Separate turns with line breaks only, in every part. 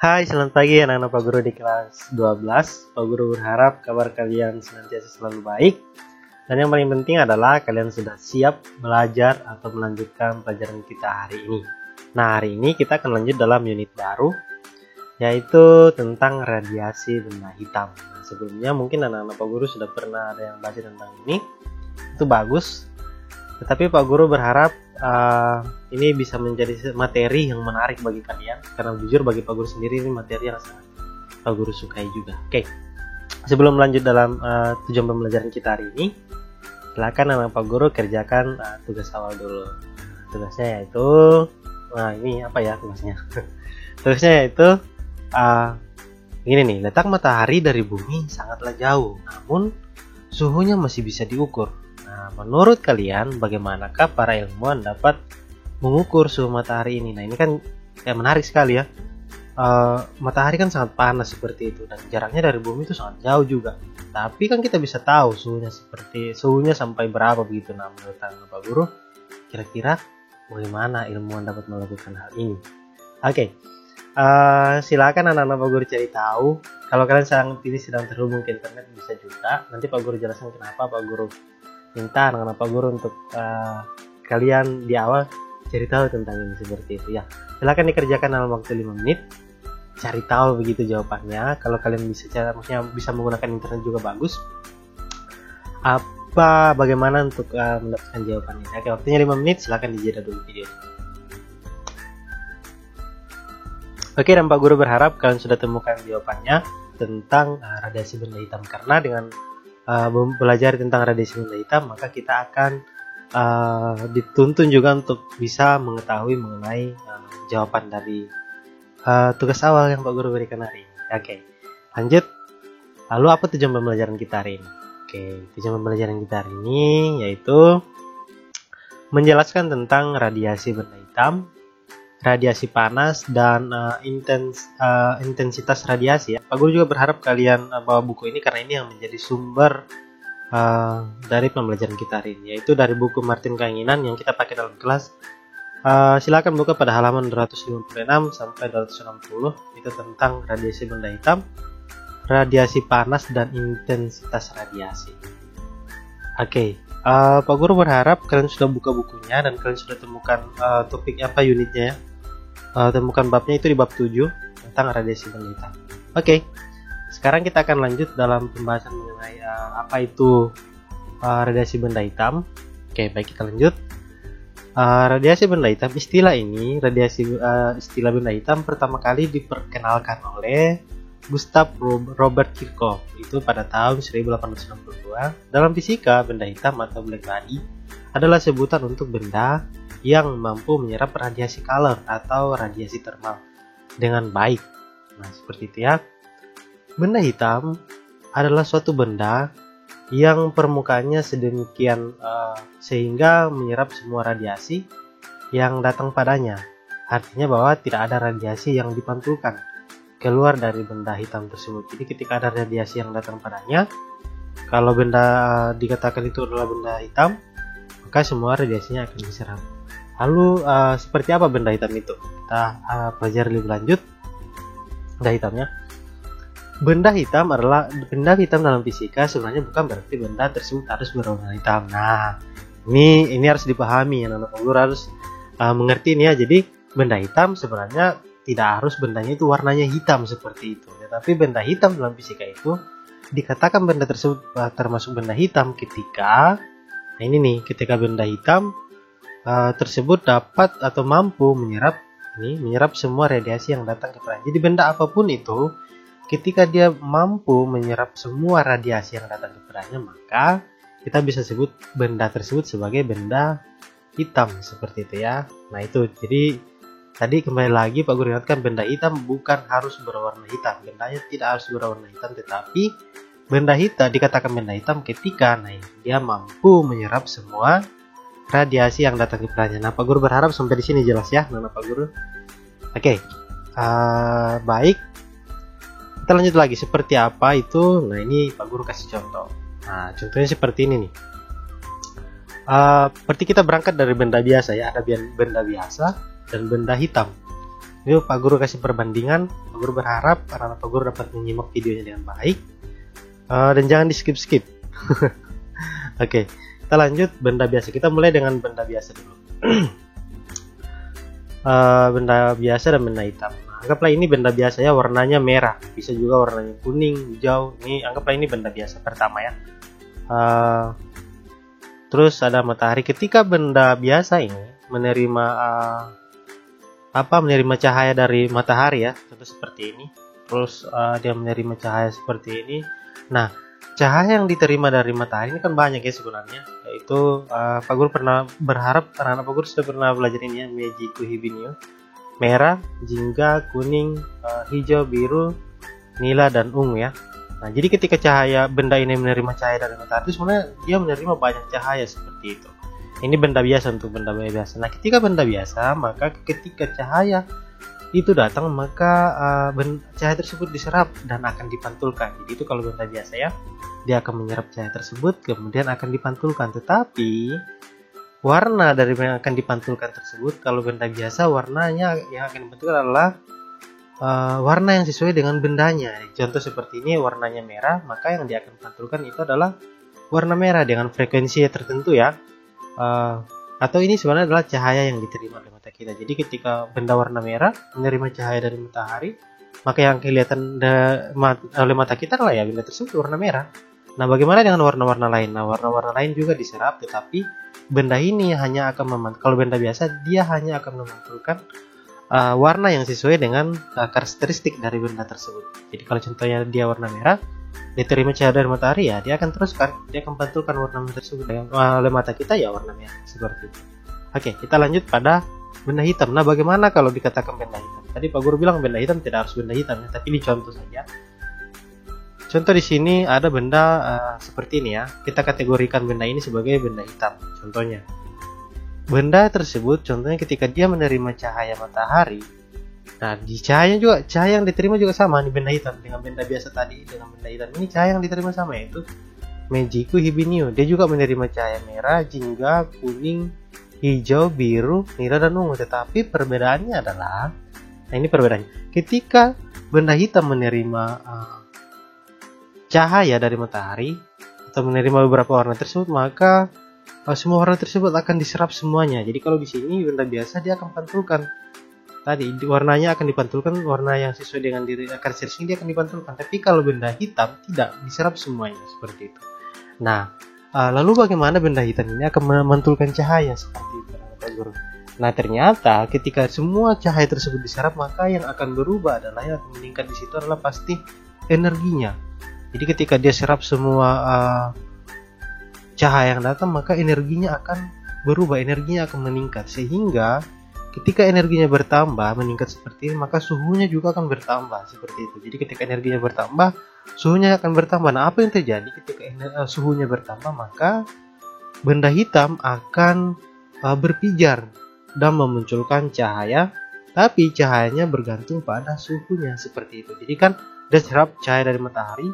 Hai, selamat pagi anak-anak Pak Guru di kelas 12. Pak Guru berharap kabar kalian senantiasa selalu baik. Dan yang paling penting adalah kalian sudah siap belajar atau melanjutkan pelajaran kita hari ini. Nah, hari ini kita akan lanjut dalam unit baru, yaitu tentang radiasi benda hitam. Nah, sebelumnya mungkin anak-anak Pak Guru sudah pernah ada yang baca tentang ini. Itu bagus. Tetapi Pak Guru berharap ini bisa menjadi materi yang menarik bagi kalian, karena jujur bagi Pak Guru sendiri ini materi yang sangat Pak Guru sukai juga. Oke, sebelum lanjut dalam tujuan pembelajaran kita hari ini, silakan anak Pak Guru kerjakan tugas awal dulu. Tugasnya yaitu, ini apa ya tugasnya? Tugasnya yaitu ini nih, letak matahari dari bumi sangatlah jauh, namun suhunya masih bisa diukur. Nah, menurut kalian bagaimanakah para ilmuwan dapat mengukur suhu matahari ini? Nah, ini kan menarik sekali ya. Matahari kan sangat panas seperti itu, dan jaraknya dari bumi itu sangat jauh juga. Tapi kan kita bisa tahu suhunya sampai berapa begitu. Nah, menurut Pak Guru, kira-kira bagaimana ilmuwan dapat melakukan hal ini? Oke, silakan anak-anak Pak Guru cari tahu. Kalau kalian sedang terhubung ke internet bisa juga. Nanti Pak Guru jelaskan kenapa Pak Guru minta anak-anak Pak Guru untuk kalian di awal cari tahu tentang ini seperti itu ya. Silakan dikerjakan dalam waktu 5 menit. Cari tahu begitu jawabannya. Kalau kalian maksudnya bisa menggunakan internet juga bagus. Bagaimana untuk mendapatkan jawabannya? Oke, waktunya 5 menit. Silakan dijeda dulu video. Oke, dan Pak Guru berharap kalian sudah temukan jawabannya tentang radiasi benda hitam, karena dengan belajar tentang radiasi benda hitam, maka kita akan dituntun juga untuk bisa mengetahui mengenai jawaban dari tugas awal yang Pak Guru berikan hari ini. Oke, lanjut. Lalu apa tujuan pembelajaran kita hari ini? Oke, tujuan pembelajaran kita hari ini yaitu menjelaskan tentang radiasi benda hitam, radiasi panas, dan intensitas radiasi ya. Pak Guru juga berharap kalian bawa buku ini, karena ini yang menjadi sumber dari pembelajaran kita hari ini, yaitu dari buku Martin Kanginan yang kita pakai dalam kelas. Silakan buka pada halaman 256 sampai 260. Itu tentang radiasi benda hitam, radiasi panas, dan intensitas radiasi. Oke, Pak Guru berharap kalian sudah buka bukunya dan kalian sudah temukan topik apa unitnya ya. Temukan babnya itu di bab 7 tentang radiasi benda hitam. Oke, sekarang kita akan lanjut dalam pembahasan mengenai apa itu radiasi benda hitam. Oke, baik, kita lanjut. Radiasi benda hitam, istilah benda hitam pertama kali diperkenalkan oleh Gustav Robert Kirchhoff itu pada tahun 1862. Dalam fisika, benda hitam atau black body adalah sebutan untuk benda yang mampu menyerap radiasi kalor atau radiasi termal dengan baik. Nah, seperti itu ya. Benda hitam adalah suatu benda yang permukaannya sedemikian sehingga menyerap semua radiasi yang datang padanya. Artinya bahwa tidak ada radiasi yang dipantulkan keluar dari benda hitam tersebut. Jadi ketika ada radiasi yang datang padanya, kalau benda dikatakan itu adalah benda hitam, maka semua radiasinya akan diserap. Lalu seperti apa benda hitam itu? Kita pelajari lebih lanjut benda hitamnya. Benda hitam dalam fisika sebenarnya bukan berarti benda tersebut harus berwarna hitam. Nah, ini harus dipahami, anak-anak Pak Guru harus mengerti ini ya. Jadi benda hitam sebenarnya tidak harus bendanya itu warnanya hitam seperti itu. Tetapi benda hitam dalam fisika itu dikatakan benda tersebut termasuk benda hitam ketika ketika benda hitam tersebut dapat atau mampu menyerap semua radiasi yang datang kepadanya. Jadi benda apapun itu, ketika dia mampu menyerap semua radiasi yang datang kepadanya, maka kita bisa sebut benda tersebut sebagai benda hitam seperti itu ya. Nah, itu jadi tadi kembali lagi Pak Guru ingatkan, benda hitam bukan harus berwarna hitam. Bendanya tidak harus berwarna hitam, tetapi benda hitam dikatakan benda hitam ketika dia mampu menyerap semua radiasi yang datang kepadanya. Nah, Pak Guru berharap sampai di sini jelas ya, Pak Guru. Oke, baik. Kita lanjut lagi, seperti apa itu? Nah, ini Pak Guru kasih contoh. Nah, contohnya seperti ini nih. Seperti kita berangkat dari benda biasa ya, ada benda biasa dan benda hitam. Yuk Pak Guru kasih perbandingan. Pak Guru berharap anak-anak Pak Guru dapat menyimak videonya dengan baik, dan jangan di skip-skip. Oke, kita lanjut benda biasa. Kita mulai dengan benda biasa dulu. Benda biasa dan benda hitam. Nah, anggaplah ini benda biasa ya, warnanya merah, bisa juga warnanya kuning, hijau. Ini anggaplah ini benda biasa pertama ya. Terus ada matahari. Ketika benda biasa ini menerima menerima cahaya dari matahari ya, contoh seperti ini. Terus dia menerima cahaya seperti ini. Nah, cahaya yang diterima dari matahari ini kan banyak ya sebenarnya. Yaitu Pak Guru pernah berharap anak-anak Pak Guru sudah pernah belajar ini ya, Meiji Kuhibinyo. Merah, jingga, kuning, hijau, biru, nila, dan ungu ya. Nah, jadi ketika cahaya benda ini menerima cahaya dari matahari, sebenarnya dia menerima banyak cahaya seperti itu. Ini benda biasa untuk benda biasa. Nah, ketika benda biasa, maka ketika cahaya itu datang, maka cahaya tersebut diserap dan akan dipantulkan. Jadi itu kalau benda biasa ya, dia akan menyerap cahaya tersebut, kemudian akan dipantulkan. Tetapi warna dari yang akan dipantulkan tersebut, kalau benda biasa warnanya yang akan dipantulkan adalah warna yang sesuai dengan bendanya. Contoh seperti ini, warnanya merah, maka yang dia akan pantulkan itu adalah warna merah dengan frekuensi tertentu ya. Atau ini sebenarnya adalah cahaya yang diterima oleh mata kita. Jadi ketika benda warna merah menerima cahaya dari matahari, maka yang kelihatan oleh mata kita adalah ya benda tersebut warna merah. Nah, bagaimana dengan warna-warna lain? Nah, warna-warna lain juga diserap, tetapi benda ini hanya akan kalau benda biasa dia hanya akan memantulkan warna yang sesuai dengan karakteristik dari benda tersebut. Jadi kalau contohnya dia warna merah, dia terima cahaya dari matahari ya, dia akan teruskan, dia akan pantulkan warna tersebut oleh mata kita ya warna merah seperti itu. Oke, kita lanjut pada benda hitam. Nah, bagaimana kalau dikatakan benda hitam? Tadi Pak Guru bilang benda hitam tidak harus benda hitam ya, tapi ini contoh saja. Contoh di sini ada benda seperti ini ya. Kita kategorikan benda ini sebagai benda hitam. Contohnya, benda tersebut contohnya ketika dia menerima cahaya matahari. Nah, di cahaya yang diterima juga sama nih benda hitam dengan benda biasa tadi dengan benda hitam. Ini cahaya yang diterima sama yaitu Meiji Kuhibinyo. Dia juga menerima cahaya merah, jingga, kuning, hijau, biru, nila, dan ungu. Tetapi perbedaannya adalah, nah ini perbedaannya. Ketika benda hitam menerima cahaya dari matahari atau menerima beberapa warna tersebut, maka semua warna tersebut akan diserap semuanya. Jadi kalau di sini benda biasa dia akan pantulkan. Tadi warnanya akan dipantulkan, warna yang sesuai dengan diri karakteristik dia akan dipantulkan. Tapi kalau benda hitam tidak diserap semuanya seperti itu. Nah, lalu bagaimana benda hitam ini akan memantulkan cahaya seperti itu, Pak Guru? Nah, ternyata ketika semua cahaya tersebut diserap, maka yang akan berubah adalah yang akan meningkat di situ adalah pasti energinya. Jadi ketika dia serap semua cahaya yang datang, maka energinya akan berubah, energinya akan meningkat, sehingga ketika energinya bertambah, meningkat seperti ini, maka suhunya juga akan bertambah seperti itu. Jadi ketika energinya bertambah, suhunya akan bertambah. Nah, apa yang terjadi ketika suhunya bertambah? Maka benda hitam akan berpijar dan memunculkan cahaya, tapi cahayanya bergantung pada suhunya seperti itu. Jadi kan dia serap cahaya dari matahari,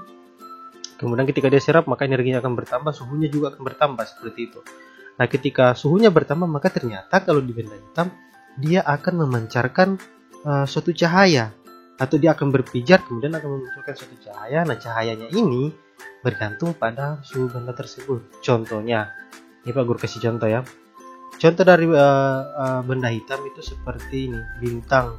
kemudian ketika dia serap, maka energinya akan bertambah, suhunya juga akan bertambah seperti itu. Nah, ketika suhunya bertambah, maka ternyata kalau di benda hitam dia akan memancarkan suatu cahaya, atau dia akan berpijar kemudian akan memunculkan suatu cahaya. Nah, cahayanya ini bergantung pada suhu benda tersebut. Contohnya, ini Pak Guru kasih contoh ya. Contoh dari benda hitam itu seperti ini, bintang,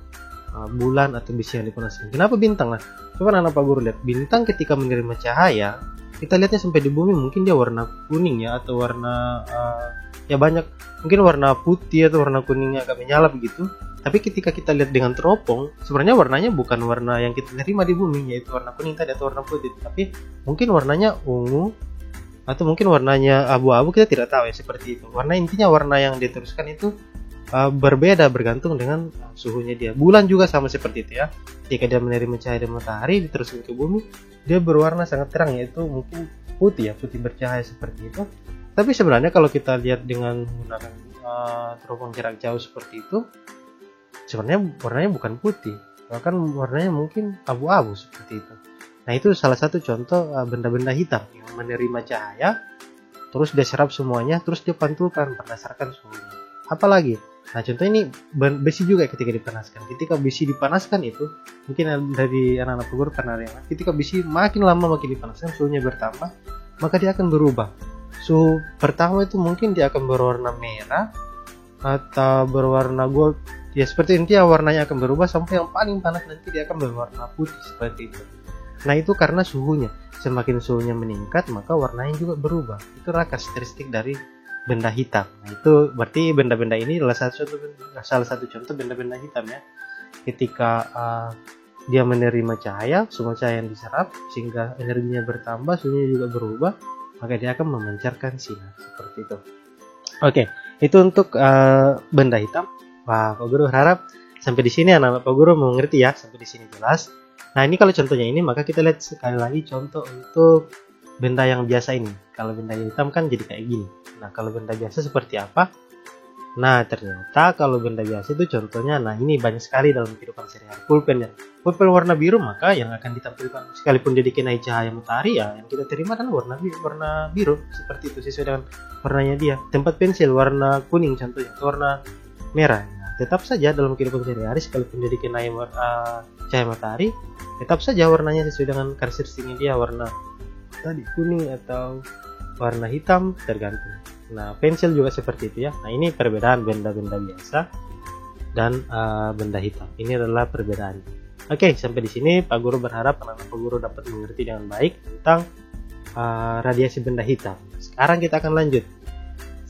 bulan, atau besi yang dipanaskan. Kenapa bintang? Nah, coba anak Pak Guru lihat, bintang ketika menerima cahaya, kita lihatnya sampai di bumi mungkin dia warna kuning ya, atau warna ya banyak, mungkin warna putih atau warna kuningnya agak menyala begitu. Tapi ketika kita lihat dengan teropong, sebenarnya warnanya bukan warna yang kita terima di bumi, yaitu warna kuning tadi atau warna putih, tapi mungkin warnanya ungu atau mungkin warnanya abu-abu, kita tidak tahu ya seperti itu. Warna intinya warna yang diteruskan itu berbeda bergantung dengan suhunya dia. Bulan juga sama seperti itu ya. Jika dia menerima cahaya dari matahari diteruskan ke bumi, dia berwarna sangat terang, yaitu mungkin putih ya, putih bercahaya seperti itu. Tapi sebenarnya kalau kita lihat dengan menggunakan teropong jarak jauh seperti itu, sebenarnya warnanya bukan putih, bahkan warnanya mungkin abu-abu seperti itu. Nah, itu salah satu contoh benda-benda hitam yang menerima cahaya, terus dia serap semuanya, terus dia pantulkan berdasarkan suhunya. Apalagi, nah contoh ini besi juga ketika dipanaskan. Ketika besi dipanaskan itu, mungkin dari anak-anak peguru pernah lihat, ketika besi makin lama makin dipanaskan, suhunya bertambah, maka dia akan berubah. Suhu pertama itu mungkin dia akan berwarna merah atau berwarna gold. Ya seperti intinya warnanya akan berubah sampai yang paling panas nanti dia akan berwarna putih seperti itu. Nah itu karena suhunya. Semakin suhunya meningkat maka warnanya juga berubah. Itulah karakteristik dari benda hitam. Nah itu berarti benda-benda ini adalah salah satu contoh benda-benda hitam ya. Ketika dia menerima cahaya, semua cahaya yang diserap sehingga energinya bertambah, suhunya juga berubah, maka dia akan memancarkan sinar seperti itu. Oke, itu untuk benda hitam. Wah, Pak Guru harap sampai di sini anak-anak Pak Guru mengerti ya, sampai di sini jelas. Nah, ini kalau contohnya ini, maka kita lihat sekali lagi contoh untuk benda yang biasa ini. Kalau benda hitam kan jadi kayak gini. Nah, kalau benda biasa seperti apa? Nah, ternyata kalau benda biasa itu contohnya, nah ini banyak sekali dalam kehidupan sehari-hari. Pulpen ya. Pulpen warna biru, maka yang akan ditampilkan sekalipun dia dikenai cahaya matahari ya, yang kita terima adalah warna biru. Seperti itu sesuai dengan warnanya dia. Tempat pensil warna kuning contohnya, atau warna merah. Nah, tetap saja dalam kehidupan sehari-hari sekalipun dia dikenai cahaya matahari, tetap saja warnanya sesuai dengan karakteristiknya dia, warna tadi kuning atau warna hitam tergantung. Nah, pensil juga seperti itu ya. Nah, ini perbedaan benda-benda biasa dan benda hitam. Ini adalah perbedaan. Oke, sampai di sini Pak Guru berharap anak-anak Pak Guru dapat mengerti dengan baik tentang radiasi benda hitam. Sekarang kita akan lanjut.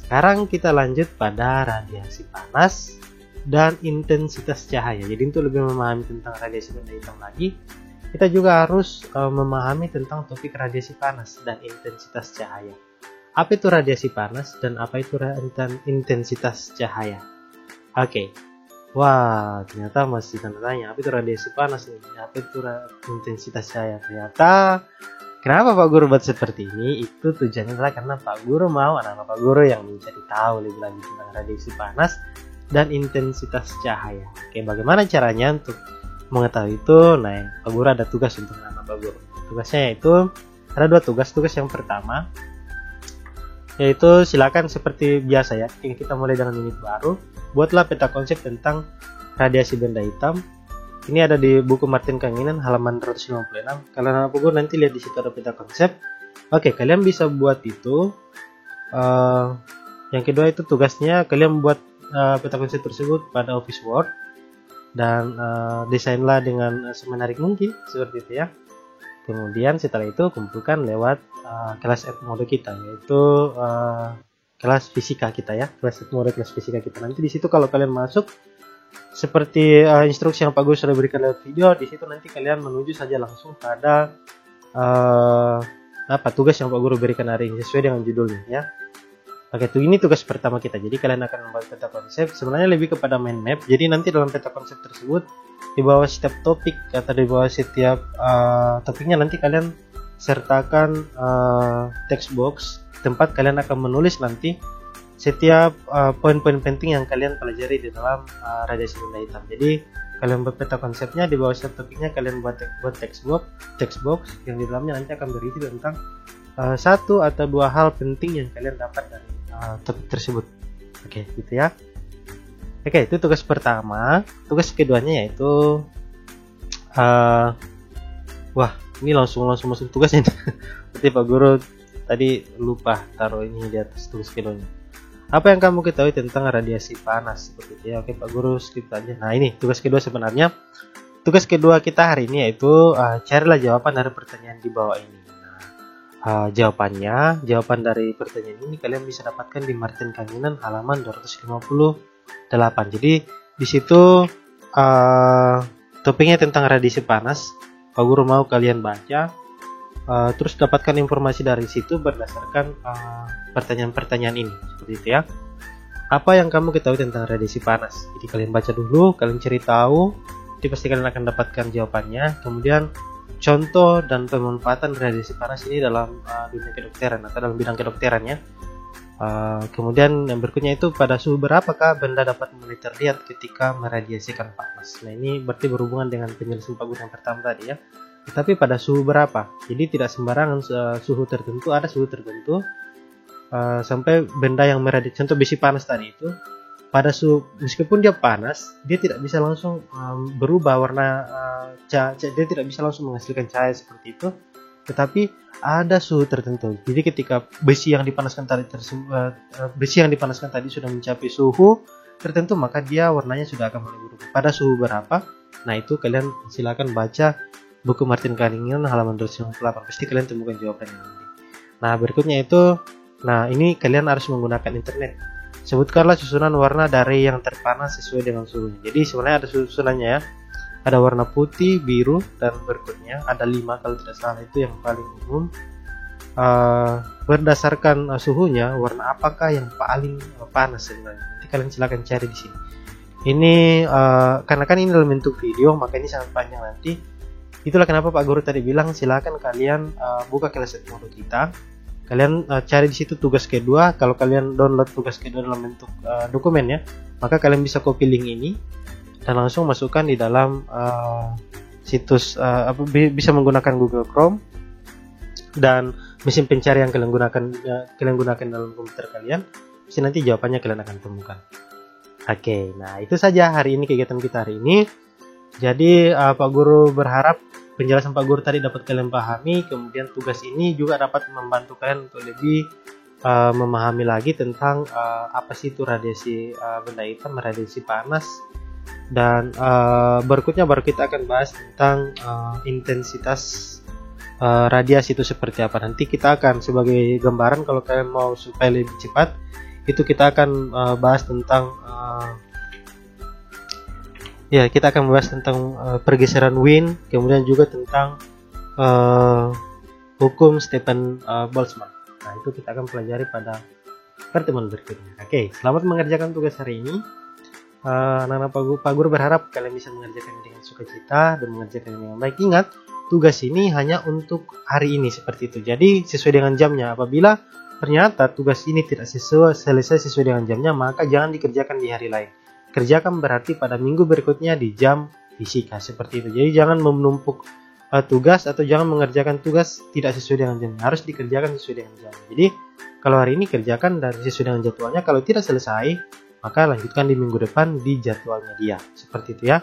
Sekarang kita lanjut pada radiasi panas dan intensitas cahaya. Jadi untuk lebih memahami tentang radiasi benda hitam lagi, kita juga harus memahami tentang topik radiasi panas dan intensitas cahaya. Apa itu radiasi panas dan apa itu intensitas cahaya? Oke. Wah, ternyata masih tanya apa itu radiasi panas nih? Apa itu intensitas cahaya? Ternyata kenapa Pak Guru buat seperti ini? Itu tujuannya adalah karena Pak Guru mau anak-anak Pak Guru yang mencari tahu lebih lanjut tentang radiasi panas dan intensitas cahaya. Oke, bagaimana caranya untuk mengetahui itu? Nah, Pak Guru ada tugas untuk anak-anak Pak Guru. Tugasnya yaitu ada 2 tugas. Tugas yang pertama yaitu silakan seperti biasa ya, kita mulai dengan unit baru. Buatlah peta konsep tentang radiasi benda hitam. Ini ada di buku Martin Kanginan halaman 156. Kalau anak Pak Guru nanti lihat di situ ada peta konsep. Oke, kalian bisa buat itu. Yang kedua itu tugasnya kalian buat peta konsep tersebut pada Office Word dan desainlah dengan semenarik mungkin seperti itu ya. Kemudian setelah itu kumpulkan lewat kelas F mode kita, yaitu kelas fisika kita ya, kelas F mode kelas fisika kita. Nanti di situ kalau kalian masuk seperti instruksi yang Pak Guru sudah berikan lewat video, di situ nanti kalian menuju saja langsung pada tugas yang Pak Guru berikan hari ini sesuai dengan judulnya ya. Oke, ini tugas pertama kita. Jadi kalian akan membuat peta konsep. Sebenarnya lebih kepada mind map. Jadi nanti dalam peta konsep tersebut di bawah setiap topik atau di bawah setiap topiknya nanti kalian sertakan text box tempat kalian akan menulis nanti setiap poin-poin penting yang kalian pelajari di dalam radiasi benda hitam. Jadi kalian buat peta konsepnya, di bawah setiap topiknya kalian buat text box yang di dalamnya nanti akan berisi tentang 1 atau 2 hal penting yang kalian dapat dari topik tersebut. Oke, gitu ya. Oke, itu tugas pertama. Tugas keduanya yaitu ini langsung masuk tugasnya. Berarti Pak Guru tadi lupa taruh ini di atas tugas keduanya. Apa yang kamu ketahui tentang radiasi panas? Seperti itu ya. Oke, Pak Guru skip aja. Nah, ini tugas kedua sebenarnya. Tugas kedua kita hari ini yaitu carilah jawaban dari pertanyaan di bawah ini. Jawaban dari pertanyaan ini kalian bisa dapatkan di Martin Kanginan halaman 258. Jadi di situ topiknya tentang radiasi panas. Pak Guru mau kalian baca, terus dapatkan informasi dari situ berdasarkan pertanyaan-pertanyaan ini. Seperti itu ya. Apa yang kamu ketahui tentang radiasi panas? Jadi kalian baca dulu, kalian cari tahu, jadi pasti kalian akan dapatkan jawabannya. Kemudian contoh dan pemanfaatan radiasi panas ini dalam dunia kedokteran atau dalam bidang kedokteran ya. Kemudian yang berikutnya itu pada suhu berapakah benda dapat mulai terlihat ketika meradiasikan panas. Nah, ini berarti berhubungan dengan penjelasan Pak Guru yang pertama tadi ya. Tetapi pada suhu berapa? Jadi tidak sembarangan suhu tertentu, ada suhu tertentu sampai benda yang meradiasi, contoh besi panas tadi itu pada suhu, meskipun dia panas, dia tidak bisa langsung berubah warna dia tidak bisa langsung menghasilkan cahaya seperti itu, tetapi ada suhu tertentu. Jadi ketika besi yang dipanaskan tadi sudah mencapai suhu tertentu, maka dia warnanya sudah akan mulai berubah. Pada suhu berapa? Nah, itu kalian silakan baca buku Martin Kalinginan halaman 298. Pasti kalian temukan jawabannya nanti. Nah, berikutnya itu, nah ini kalian harus menggunakan internet. Sebutkanlah susunan warna dari yang terpanas sesuai dengan suhunya. Jadi sebenarnya ada susunannya ya. Ada warna putih, biru, dan berikutnya ada 5 kalau tidak salah, itu yang paling umum. Berdasarkan suhunya, warna apakah yang paling panas sebenarnya? Nanti kalian silakan cari di sini. Ini karena kan ini dalam bentuk video, maka ini sangat panjang nanti. Itulah kenapa Pak Guru tadi bilang silakan kalian buka kelas Edmodo kita. Kalian cari di situ tugas kedua. Kalau kalian download tugas kedua dalam bentuk dokumen ya, maka kalian bisa copy link ini dan langsung masukkan di dalam situs bisa menggunakan Google Chrome dan mesin pencari yang kalian gunakan dalam komputer kalian. Pasti nanti jawabannya kalian akan temukan. Oke, nah itu saja hari ini kegiatan kita hari ini. Jadi Pak Guru berharap penjelasan Pak Guru tadi dapat kalian pahami. Kemudian tugas ini juga dapat membantu kalian untuk lebih memahami lagi tentang apa sih itu radiasi benda hitam, radiasi panas. Dan berikutnya baru kita akan bahas tentang intensitas radiasi itu seperti apa. Nanti kita akan sebagai gambaran, kalau kalian mau supaya lebih cepat, itu kita akan bahas tentang kita akan membahas tentang pergeseran Wien, kemudian juga tentang hukum Stefan Boltzmann. Nah, itu kita akan pelajari pada pertemuan berikutnya. Oke, selamat mengerjakan tugas hari ini. Anak-anak Pak Guru berharap kalian bisa mengerjakan dengan sukacita dan mengerjakan dengan baik. Ingat, tugas ini hanya untuk hari ini seperti itu. Jadi sesuai dengan jamnya. Apabila ternyata tugas ini tidak selesai sesuai dengan jamnya, maka jangan dikerjakan di hari lain. Kerjakan berarti pada minggu berikutnya di jam fisika seperti itu. Jadi jangan menumpuk tugas atau jangan mengerjakan tugas tidak sesuai dengan jamnya. Harus dikerjakan sesuai dengan jam. Jadi kalau hari ini kerjakan dan sesuai dengan jadwalnya. Kalau tidak selesai, maka lanjutkan di minggu depan di jadwalnya dia. Seperti itu ya.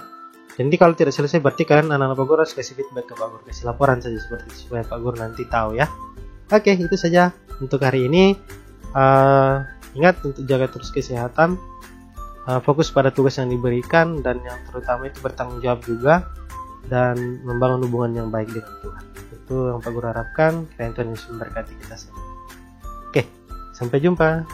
Jadi kalau tidak selesai berarti kalian anak-anak Pak Guru harus kasih feedback ke Pak Guru. Kasih laporan saja seperti itu supaya Pak Guru nanti tahu ya. Oke, itu saja untuk hari ini. Ingat untuk jaga terus kesehatan. Fokus pada tugas yang diberikan dan yang terutama itu bertanggung jawab juga. Dan membangun hubungan yang baik dengan Tuhan. Itu yang Pak Guru harapkan. Kiranya Tuhan Yesus memberkati kita semua. Oke, sampai jumpa.